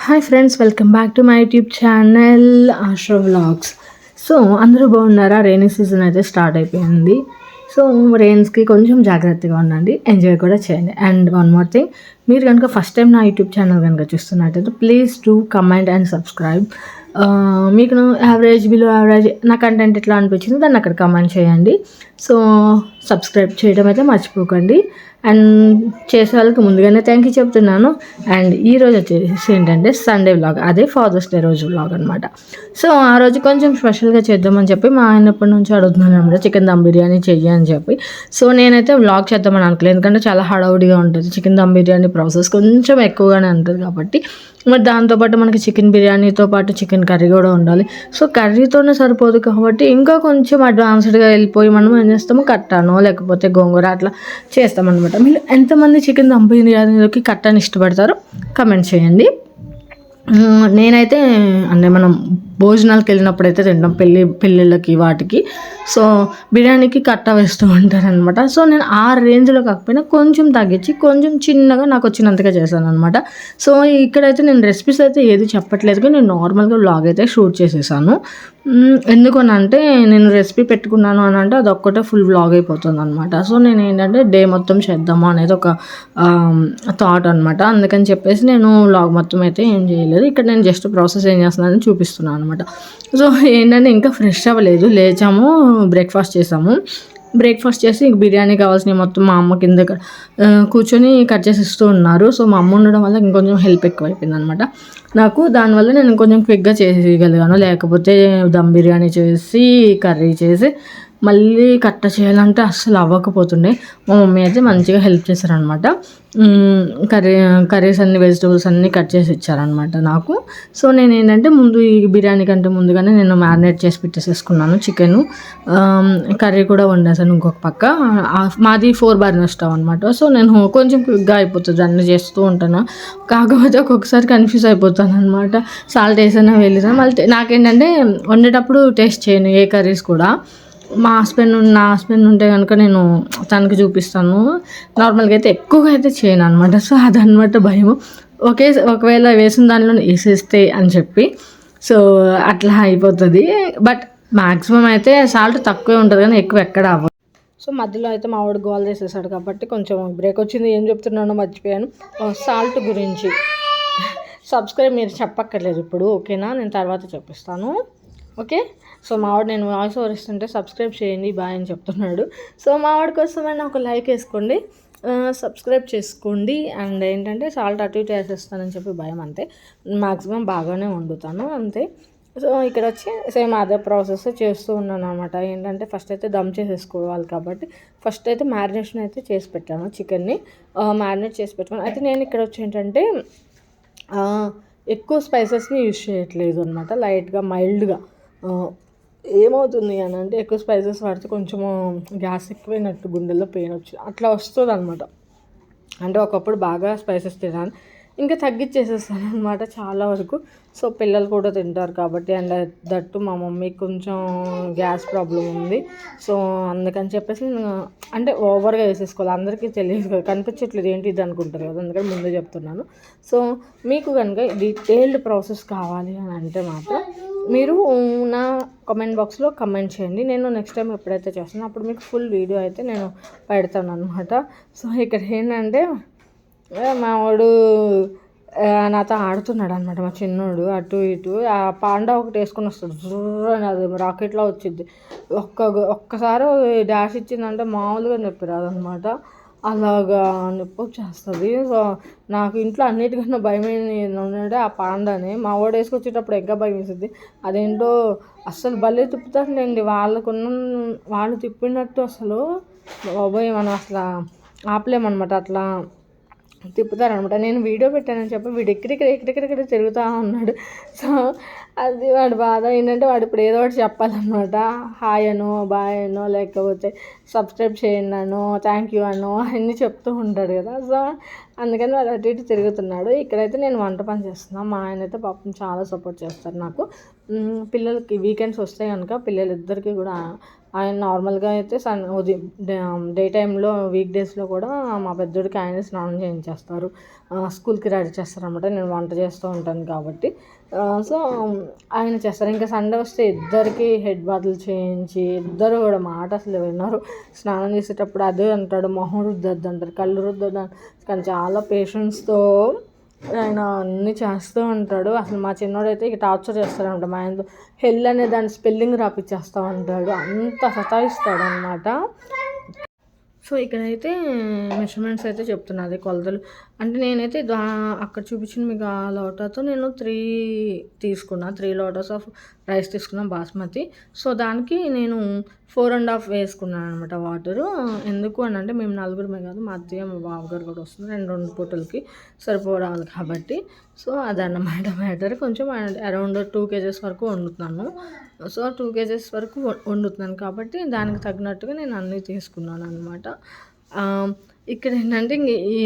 Hi friends, welcome back to my YouTube channel Ashro vlogs. So అందరూ బాగున్నారా? Rainy season అయితే start అయిపోయింది. So రెయిన్స్కి కొంచెం జాగ్రత్తగా ఉండండి, ఎంజాయ్ కూడా చేయండి. అండ్ వన్ మోర్ థింగ్, మీరు కనుక ఫస్ట్ టైం నా యూట్యూబ్ ఛానల్ కనుక చూస్తున్నట్టయితే please do comment and subscribe. మీకు యావరేజ్ బిలో యావరేజ్ నా కంటెంట్ ఎట్లా అనిపించింది దాన్ని అక్కడ కమెంట్ చేయండి. సో సబ్స్క్రైబ్ చేయడం అయితే మర్చిపోకండి. అండ్ చేసే వాళ్ళకి ముందుగానే థ్యాంక్ యూ చెప్తున్నాను. అండ్ ఈరోజు వచ్చేసి ఏంటంటే సండే వ్లాగ్, అదే ఫాదర్స్ డే రోజు వ్లాగ్ అనమాట. సో ఆ రోజు కొంచెం స్పెషల్గా చేద్దామని చెప్పి మా ఆయన ఎప్పటి నుంచి అడుగుతున్నాను అనమాట, చికెన్ దమ్ బిర్యానీ చెయ్యి అని చెప్పి. సో నేనైతే వ్లాగ్ చేద్దామని అనుకోలేదు, ఎందుకంటే చాలా హడావుడిగా ఉంటుంది. చికెన్ దమ్ బిర్యానీ ప్రాసెస్ కొంచెం ఎక్కువగానే ఉంటుంది కాబట్టి, మరి దాంతోపాటు మనకి చికెన్ బిర్యానీతో పాటు చికెన్ కర్రీ కూడా ఉండాలి. సో కర్రీతోనే సరిపోదు కాబట్టి ఇంకా కొంచెం అడ్వాన్స్డ్గా వెళ్ళిపోయి మనం ఏం చేస్తాము, కట్టానో లేకపోతే గోంగూర అట్లా చేస్తామన్నమాట. మీరు ఎంతమంది చికెన్ దమ్ బిర్యానీలోకి కట్టాని ఇష్టపడతారో కమెంట్ చేయండి. నేనైతే అంటే మనం భోజనాలకు వెళ్ళినప్పుడు అయితే తింటాం, పెళ్ళిళ్ళకి వాటికి. సో బిర్యానీకి కట్ట వేస్తూ ఉంటారనమాట. సో నేను ఆ రేంజ్లో కాకపోయినా కొంచెం తగ్గించి కొంచెం చిన్నగా నాకు వచ్చినంతగా చేశాను అనమాట. సో ఇక్కడైతే నేను రెసిపీస్ అయితే ఏది చెప్పట్లేదు, నేను నార్మల్గా వ్లాగ్ అయితే షూట్ చేసేసాను. ఎందుకనంటే నేను రెసిపీ పెట్టుకున్నాను అని అంటే అదొక్కటే ఫుల్ వ్లాగ్ అయిపోతుంది అనమాట. సో నేను ఏంటంటే డే మొత్తం చేద్దాము అనేది ఒక థాట్ అనమాట. అందుకని చెప్పేసి నేను వ్లాగ్ మొత్తం అయితే ఏం చేయలేదు. ఇక్కడ నేను జస్ట్ ప్రాసెస్ ఏం చేస్తున్నానని చూపిస్తున్నాను అనమాట. సో ఏంటంటే ఇంకా ఫ్రెష్ అవ్వలేదు, లేచాము, బ్రేక్ఫాస్ట్ చేసాము. బ్రేక్ఫాస్ట్ చేసి బిర్యానీ కావాల్సినవి మొత్తం మా అమ్మ కింద కూర్చొని కట్ చేసి ఇస్తూ ఉన్నారు. సో మా అమ్మ ఉండడం వల్ల ఇంకొంచెం హెల్ప్ ఎక్కువైపోయింది అనమాట నాకు. దానివల్ల నేను కొంచెం క్విక్గా చేసేయగలిగాను. లేకపోతే దమ్ బిర్యానీ చేసి కర్రీ చేసి మళ్ళీ కట్ట చేయాలంటే అస్సలు అవ్వకపోతుండే. మా మమ్మీ అయితే మంచిగా హెల్ప్ చేశారనమాట. కర్రీస్ అన్ని వెజిటబుల్స్ అన్నీ కట్ చేసి ఇచ్చారనమాట నాకు. సో నేను ఏంటంటే ముందు ఈ బిర్యానీ కంటే ముందుగానే నేను మ్యారినేట్ చేసి పెట్టేసేసుకున్నాను చికెను. కర్రీ కూడా వండేసాను ఇంకొక పక్క. మాది 4 బర్నర్ స్టవ్ అనమాట. సో నేను కొంచెం క్విక్గా అయిపోతుంది, అన్నీ చేస్తూ ఉంటాను. కాకపోతే ఒక్కొక్కసారి కన్ఫ్యూజ్ అయిపోతాను అనమాట, సాల్ట్ వేసానా వెళ్ళినా. మళ్ళీ నాకేంటంటే వండేటప్పుడు టేస్ట్ చేయను ఏ కర్రీస్ కూడా. నా హస్బెండ్ ఉంటే కనుక నేను తనకి చూపిస్తాను. నార్మల్గా అయితే ఎక్కువగా అయితే చేయను అనమాట. సో అదనమాట భయము, ఒకవేళ వేసిన దానిలో వేసేస్తే అని చెప్పి. సో అట్లా అయిపోతుంది. బట్ మ్యాక్సిమం అయితే సాల్ట్ తక్కువే ఉంటుంది కానీ ఎక్కువ ఎక్కడ అవ్వదు. సో మధ్యలో అయితే మా వాడు గోల్ చేసేసాడు కాబట్టి కొంచెం బ్రేక్ వచ్చింది. ఏం చెప్తున్నానో మర్చిపోయాను. సాల్ట్ గురించి సబ్స్క్రైబ్ మీరు చెప్పక్కర్లేదు ఇప్పుడు, ఓకేనా? నేను తర్వాత చెప్పిస్తాను, ఓకే? సో మావాడు నేను వాయిస్ ఓవర్ ఇస్తుంటే సబ్స్క్రైబ్ చేయండి బాయ్ అని చెప్తున్నాడు. సో మావాడి కోసమైనా ఒక లైక్ వేసుకోండి, సబ్స్క్రైబ్ చేసుకోండి. అండ్ ఏంటంటే సాల్ట్ అటు ఇటు వేసేస్తానని చెప్పి భయం, అంతే. మ్యాక్సిమం బాగానే వండుతాను అంతే. సో ఇక్కడ వచ్చి సేమ్ అదే ప్రాసెస్ చేస్తూ ఉన్నాను అనమాట. ఏంటంటే ఫస్ట్ అయితే దమ్ చేసేసుకోవాలి కాబట్టి ఫస్ట్ అయితే మ్యారినేషన్ అయితే చేసి పెట్టాను. చికెన్ని మ్యారినేట్ చేసి పెట్టుకున్నాను. అయితే నేను ఇక్కడ వచ్చి ఏంటంటే ఎక్కువ స్పైసెస్ని యూజ్ చేయట్లేదు అనమాట, లైట్గా మైల్డ్గా. ఏమవుతుంది అని అంటే ఎక్కువ స్పైసెస్ వాడితే కొంచెము గ్యాస్ ఎక్కువైనట్టు, గుండెల్లో పెయిన్ వచ్చి అట్లా వస్తుంది అనమాట. అంటే ఒకప్పుడు బాగా స్పైసెస్ తినాను, ఇంకా తగ్గించేసేస్తాను అనమాట చాలా వరకు. సో పిల్లలు కూడా తింటారు కాబట్టి. అండ్ దట్టు మా మమ్మీకి కొంచెం గ్యాస్ ప్రాబ్లం ఉంది. సో అందుకని చెప్పేసి నేను అంటే ఓవర్గా వేసేసుకోవాలి. అందరికీ తెలియదు కదా, కనిపించట్లేదు ఏంటి ఇది అనుకుంటారు కదా, అందుకని ముందే చెప్తున్నాను. సో మీకు కనుక డీటెయిల్డ్ ప్రాసెస్ కావాలి అని అంటే మాత్రం మీరు నా కామెంట్ బాక్స్లో కమెంట్ చేయండి. నేను నెక్స్ట్ టైం ఎప్పుడైతే చేస్తానో అప్పుడు మీకు ఫుల్ వీడియో అయితే నేను పెడతాను అనమాట. సో ఇక్కడ ఏంటంటే మా వాడు నాతో ఆడుతున్నాడు అనమాట, మా చిన్నోడు. అటు ఇటు ఆ పాండా ఒకటి వేసుకొని వస్తాడు, జుర్రని, అది రాకెట్లో వచ్చింది. ఒక్కసారి డాష్ ఇచ్చిందంటే మామూలుగా నొప్పి రాదనమాట, అలాగా నొప్పి వచ్చేస్తుంది. సో నాకు ఇంట్లో అన్నిటికన్నా భయం ఏంటంటే ఆ పాండాని. మా వాడు వేసుకొచ్చేటప్పుడు ఇంకా భయం వేసింది. అదేంటో అస్సలు భలే తిప్పుతారులేండి, వాళ్ళు తిప్పినట్టు అసలు బాబోయ్ మనం అసలు ఆపలేమన్నమాట, అట్లా తిప్పుతారనమాట. నేను వీడియో పెట్టానని చెప్పి వీడు ఎక్కడెక్కడ తిరుగుతూ ఉన్నాడు. సో అది వాడి బాధ ఏంటంటే వాడు ఇప్పుడు ఏదో ఒకటి చెప్పాలన్నమాట, హాయ్ అనో బాయ్ అనో లేకపోతే సబ్స్క్రైబ్ చేయండి అను, థ్యాంక్ యూ అను అన్నీ చెప్తూ ఉంటాడు కదా. సో అందుకని వాడు అటు ఇటు తిరుగుతున్నాడు. ఇక్కడైతే నేను వంట పని చేస్తున్నాను. మా ఆయన అయితే పాపం చాలా సపోర్ట్ చేస్తారు నాకు. పిల్లలకి వీకెండ్స్ వస్తాయి కనుక పిల్లలిద్దరికీ కూడా ఆయన నార్మల్గా అయితే ఉదయం డే టైంలో వీక్ డేస్లో కూడా మా పెద్దోడికి ఆయన స్నానం చేయించేస్తారు, స్కూల్కి రెడీ చేస్తారనమాట. నేను వంట చేస్తూ ఉంటాను కాబట్టి. సో ఆయన చేస్తారు. ఇంకా సండే వస్తే ఇద్దరికి హెడ్ బాతులు చేయించి, ఇద్దరు కూడా మాట అసలు విన్నారు. స్నానం చేసేటప్పుడు అదే అంటాడు, మొహం రుద్దొద్దు అంటారు, కళ్ళు రుద్దొద్దు. కానీ చాలా పేషెన్స్తో ఆయన అన్నీ చేస్తూ ఉంటాడు. అసలు మా చిన్నోడైతే ఇక టార్చర్ చేస్తాడంట మా ఆయనతో. హెల్ అనే దాని స్పెల్లింగ్ రాపిచ్చేస్తూ ఉంటాడు, అంత సతాయిస్తాడు అనమాట. సో ఇక్కడైతే మెజర్మెంట్స్ అయితే చెప్తున్నది, కొలతలు. అంటే నేనైతే అక్కడ చూపించిన మీకు ఆ లోటాతో నేను 3 తీసుకున్నా, 3 లోటాస్ ఆఫ్ రైస్ తీసుకున్నాను బాస్మతి. సో దానికి నేను 4.5 వేసుకున్నాను అనమాట వాటరు. ఎందుకు అని అంటే మేము నలుగురమే కాదు, మా అత్తయ్య మా బావగారు కూడా వస్తుంది, 2 పూటలకి సరిపోవాలి కాబట్టి. సో అదన్నమాట మ్యాటర్. కొంచెం అరౌండ్ 2 kgs వరకు వండుతున్నాను. సో 2 kgs వరకు వండుతున్నాను కాబట్టి దానికి తగినట్టుగా నేను అన్నీ తీసుకున్నాను అనమాట. ఇక్కడ ఏంటంటే ఇంక ఈ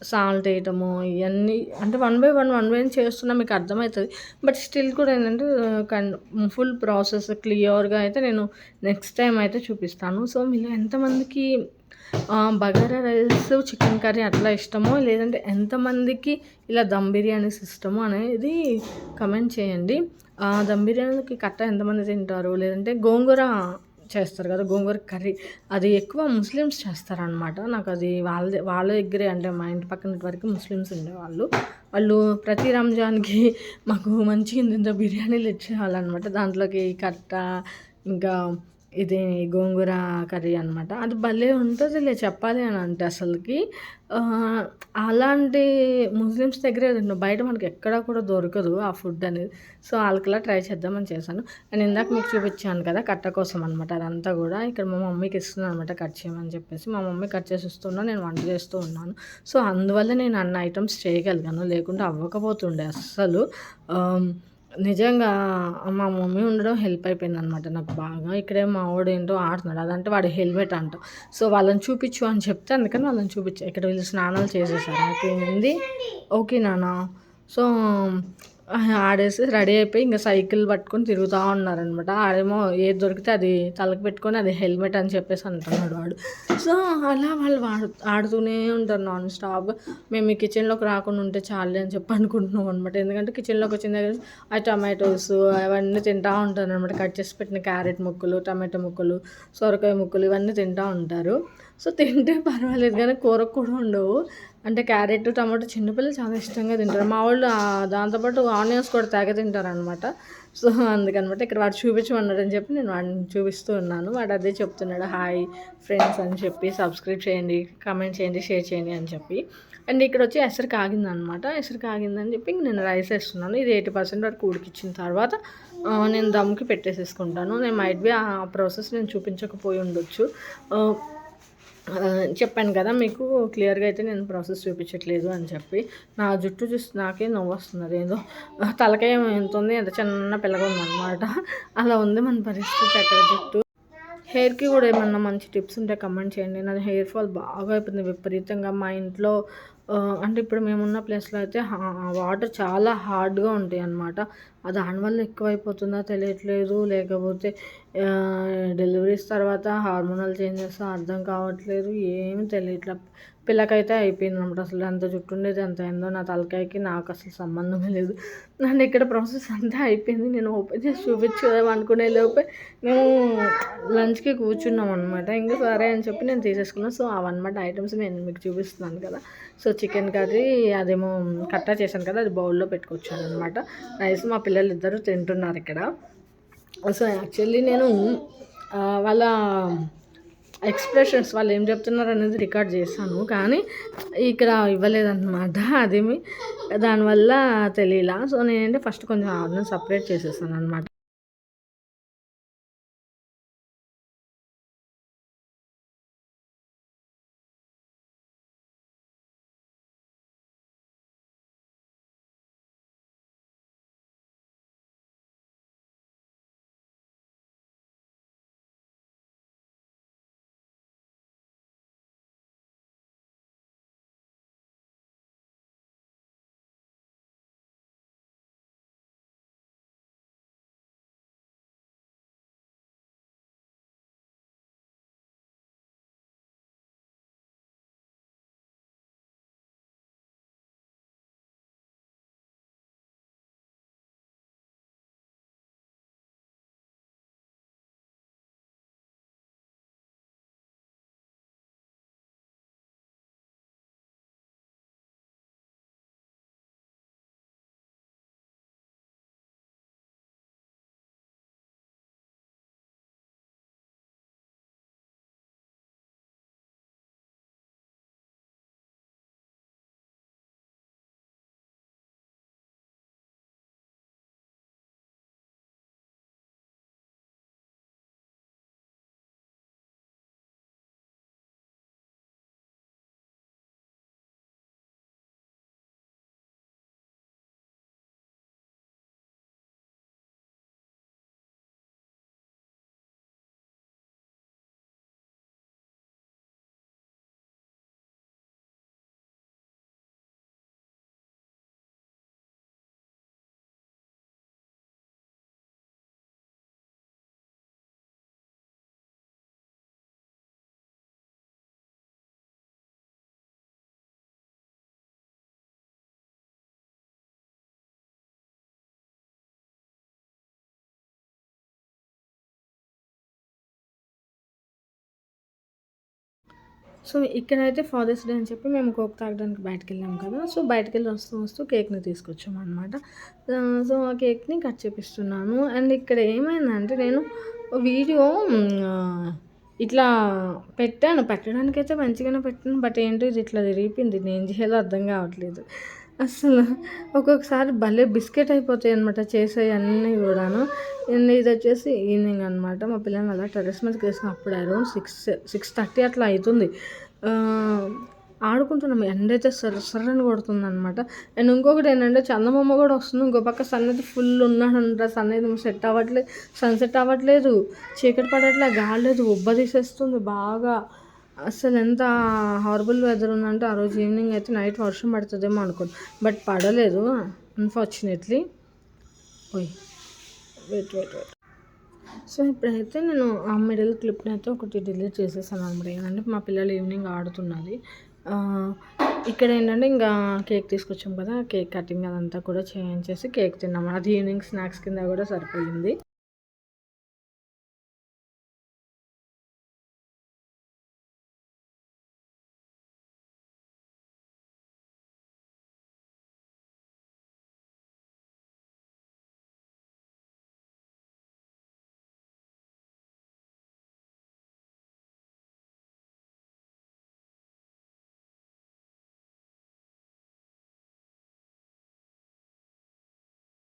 సాల్ట్ వేయటము ఇవన్నీ అంటే 1 by 1 చేస్తున్నా మీకు అర్థమవుతుంది. బట్ స్టిల్ కూడా ఏంటంటే ఫుల్ ప్రాసెస్ క్లియర్గా అయితే నేను నెక్స్ట్ టైం అయితే చూపిస్తాను. సో మీరు ఎంతమందికి బగారా రైస్ చికెన్ కర్రీ అట్లా ఇష్టమో, లేదంటే ఎంతమందికి ఇలా దమ్ బిర్యానీస్ ఇష్టమో అనేది కమెంట్ చేయండి. దమ్ బిర్యానీకి కట్ట ఎంతమంది తింటారు, లేదంటే గోంగూర చేస్తారు కదా, గోంగూర కర్రీ అది ఎక్కువ ముస్లిమ్స్ చేస్తారనమాట. నాకు అది వాళ్ళ దగ్గరే, అంటే మా ఇంటి పక్కన వరకు ముస్లిమ్స్ ఉండేవాళ్ళు. వాళ్ళు ప్రతి రంజాన్కి మాకు మంచిగా ఇంత బిర్యానీలు ఇచ్చేవాళ్ళనమాట. దాంట్లోకి కట్ట ఇంకా ఇది గోంగూర కర్రీ అనమాట. అది భలే ఉంటుందిలే చెప్పాలి అని అంటే అసలుకి. అలాంటి ముస్లిమ్స్ దగ్గరే బయట మనకి ఎక్కడా కూడా దొరకదు ఆ ఫుడ్ అనేది. సో వాళ్ళకిలా ట్రై చేద్దామని చేశాను. నేను ఇందాక మీకు చూపించాను కదా కట్ట కోసం అనమాట. అదంతా కూడా ఇక్కడ మా మమ్మీకి ఇస్తున్నాను అనమాట, కట్ చేయమని చెప్పేసి. మా మమ్మీ కట్ చేసి ఇస్తున్నా, నేను వంట చేస్తూ ఉన్నాను. సో అందువల్ల నేను అన్ని ఐటమ్స్ చేయగలిగాను, లేకుంటే అవ్వకపోతుండే అస్సలు. నిజంగా మా మమ్మీ ఉండడం హెల్ప్ అయిపోయింది అనమాట నాకు బాగా. ఇక్కడే మా వాడు ఏంటో ఆడుతున్నాడు, అదంటే వాడి హెల్మెట్ అంట. సో వాళ్ళని చూపించు అని చెప్తే అందుకని వాళ్ళని చూపించా. ఇక్కడ వీళ్ళు స్నానాలు చేసేసారు, అయిపోయింది. ఓకే నాన్న. సో ఆడేసి రెడీ అయిపోయి ఇంకా సైకిల్ పట్టుకొని తిరుగుతూ ఉన్నారనమాట. ఆడేమో ఏది దొరికితే అది తలకి పెట్టుకొని అది హెల్మెట్ అని చెప్పేసి అంటున్నాడు వాడు. సో అలా వాళ్ళు ఆడుతూనే ఉంటారు నాన్ స్టాప్. మేము ఈ కిచెన్లోకి రాకుండా ఉంటే చాలే అని చెప్పి అనుకుంటున్నాం అనమాట. ఎందుకంటే కిచెన్లోకి వచ్చిన దగ్గర ఆ టమాటోస్ అవన్నీ తింటూ ఉంటారు అనమాట. కట్ చేసి పెట్టిన క్యారెట్ ముక్కలు, టమాటో ముక్కలు, సొరకాయ ముక్కలు ఇవన్నీ తింటూ ఉంటారు. సో తింటే పర్వాలేదు, కానీ కూరకు కూడా ఉండవు. అంటే క్యారెట్, టమాటో చిన్నపిల్లలు చాలా ఇష్టంగా తింటారు. మా వాళ్ళు దాంతోపాటు ఆనియన్స్ కూడా తెగ తింటారనమాట. సో అందుకనమాట ఇక్కడ వాడు చూపించమన్నాడని చెప్పి నేను వాడిని చూపిస్తూ ఉన్నాను. వాడు అదే చెప్తున్నాడు, హాయ్ ఫ్రెండ్స్ అని చెప్పి, సబ్స్క్రైబ్ చేయండి, కామెంట్ చేయండి, షేర్ చేయండి అని చెప్పి. అండ్ ఇక్కడ వచ్చి ఎసరు కాగిందనమాట. ఎసరు కాగిందని చెప్పి నేను రైస్ వేస్తున్నాను. ఇది 80% వరకు ఉడికిచ్చిన తర్వాత నేను దమ్కి పెట్టేసేసుకుంటాను. నేను మైట్ బి ఆ ప్రాసెస్ నేను చూపించకపోయి ఉండొచ్చు. చెప్పాను కదా మీకు క్లియర్గా అయితే నేను ప్రాసెస్ చూపించట్లేదు అని చెప్పి. నా జుట్టు చూసి నాకే నవ్వు వస్తుంది, ఏదో తలకాయ ఎంత ఉంది, ఎంత చిన్న పిల్లగా ఉందన్నమాట. అలా ఉంది మన పరిస్థితి అక్కడ జుట్టు. హెయిర్కి కూడా ఏమన్నా మంచి టిప్స్ ఉంటే కమెంట్ చేయండి. నాది హెయిర్ ఫాల్ బాగా అయిపోయింది విపరీతంగా. మా ఇంట్లో అంటే ఇప్పుడు మేమున్న ప్లేస్లో అయితే వాటర్ చాలా హార్డ్గా ఉంటాయి అన్నమాట. దానివల్ల ఎక్కువైపోతుందో తెలియట్లేదు, లేకపోతే డెలివరీస్ తర్వాత హార్మోనల్ చేంజెస్ అర్థం కావట్లేదు, ఏమీ తెలియట్లేదు. పిల్లకైతే అయిపోయింది అనమాట. అసలు ఎంత జుట్టు ఉండేది ఎంత అయిందో నా తలకాయకి నాకు అసలు సంబంధమే లేదు. అండ్ ఇక్కడ ప్రాసెస్ అంతా అయిపోయింది. నేను ఓపెన్ చేసి చూపించుదాం అనుకునే లోపే మేము లంచ్కి కూర్చున్నాం అనమాట. ఇంకా సరే అని చెప్పి నేను తీసేసుకున్నాను. సో అవన్నమాట ఐటమ్స్ నేను మీకు చూపిస్తున్నాను కదా. సో చికెన్ కర్రీ అదేమో కట్టా చేశాను కదా, అది బౌల్లో పెట్టుకొచ్చాను అనమాట. రైస్ మా పిల్లలు ఇద్దరు తింటున్నారు ఇక్కడ. సో యాక్చువల్లీ నేను వాళ్ళ ఎక్స్ప్రెషన్స్ వాళ్ళు ఏం చెప్తున్నారు అనేది రికార్డ్ చేశాను, కానీ ఇక్కడ ఇవ్వలేదన్నమాట. అదేమి దానివల్ల తెలియలా. సో నేనంటే ఫస్ట్ కొంచెం ఆర్డర్ సపరేట్ చేసేసాను అనమాట. సో ఇక్కడైతే ఫాదర్స్ డే అని చెప్పి మేము కోక్ తాగడానికి బయటకు వెళ్ళాం కదా. సో బయటకు వెళ్ళి వస్తూ వస్తూ కేక్ని తీసుకొచ్చాము అనమాట. సో ఆ కేక్ని కట్ చేపిస్తున్నాను. అండ్ ఇక్కడ ఏమైందంటే నేను వీడియో ఇట్లా పెట్టడానికైతే మంచిగానే పెట్టాను. బట్ ఏంటో ఇది ఇట్లా తిరిగిపోయింది. నేను చేయాలో అర్థం కావట్లేదు. అసలు ఒక్కొక్కసారి భలే బిస్కెట్ అయిపోతాయి అనమాట చేసేవి అన్నీ కూడాను. ఇది వచ్చేసి ఈవినింగ్ అనమాట. మా పిల్లల్ని అలా టెర్రస్ మీదకి వేసిన అప్పుడు అరౌండ్ 6:30 అట్లా అవుతుంది. ఆడుకుంటున్నాం. ఎండ అయితే సర్రని కొడుతుందనమాట. అండ్ ఇంకొకటి ఏంటంటే చందమామ కూడా వస్తుంది. ఇంకో పక్క సన్ అయితే ఫుల్ ఉన్నాడంట. సన్ అయితే సెట్ అవ్వట్లేదు, సన్సెట్ అవ్వట్లేదు, చీకటి పడట్లేదు, గాలి లేదు, ఉబ్బ తీసేస్తుంది బాగా. అసలు ఎంత హారబుల్ వెదర్ ఉందంటే ఆ రోజు ఈవినింగ్ అయితే నైట్ వర్షం పడుతుందేమో అనుకోను. బట్ పడలేదు అన్ఫార్చునేట్లీ. వెయిట్. సో ఇప్పుడైతే నేను ఆ మిడిల్ క్లిప్ని అయితే ఒకటి డిలీట్ చేసేసాను అనమాట. ఏంటంటే మా పిల్లలు ఈవినింగ్ ఆడుతున్నది. ఇక్కడ ఏంటంటే ఇంకా కేక్ తీసుకొచ్చాం కదా, కేక్ కటింగ్ అదంతా కూడా చేయించేసి కేక్ తిన్నాము. అది ఈవినింగ్ స్నాక్స్ కింద కూడా సరిపోయింది.